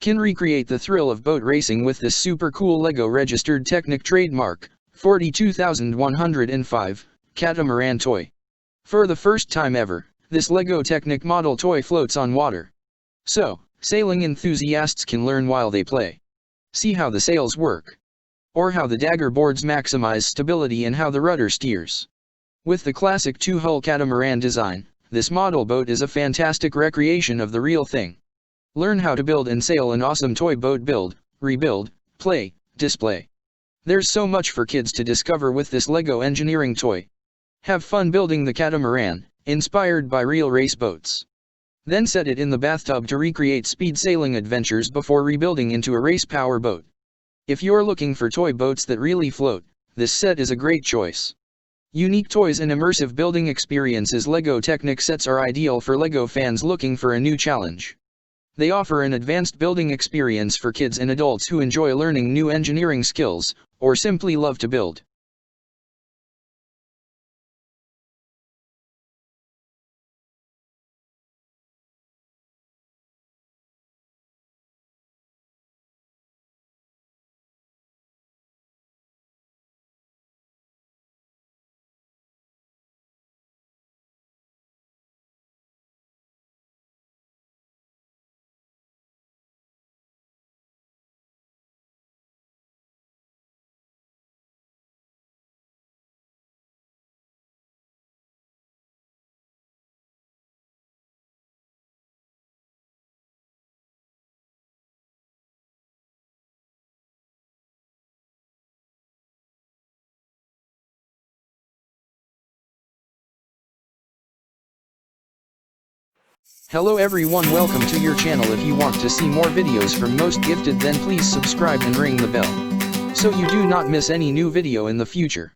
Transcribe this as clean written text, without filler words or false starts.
can recreate the thrill of boat racing with this super cool LEGO registered Technic trademark, 42105, Catamaran toy. For the first time ever, this LEGO Technic model toy floats on water. So, sailing enthusiasts can learn while they play. See how the sails work. Or how the dagger boards maximize stability and how the rudder steers. With the classic two-hull catamaran design, this model boat is a fantastic recreation of the real thing. Learn how to build and sail an awesome toy boat. Build, rebuild, play, display. There's so much for kids to discover with this LEGO engineering toy. Have fun building the catamaran, inspired by real race boats. Then set it in the bathtub to recreate speed sailing adventures before rebuilding into a race power boat. If you're looking for toy boats that really float, this set is a great choice. Unique toys and immersive building experiences. LEGO Technic sets are ideal for LEGO fans looking for a new challenge. They offer an advanced building experience for kids and adults who enjoy learning new engineering skills, or simply love to build. Hello everyone, welcome to your channel. If you want to see more videos from Most Gifted, then please subscribe and ring the bell, so you do not miss any new video in the future.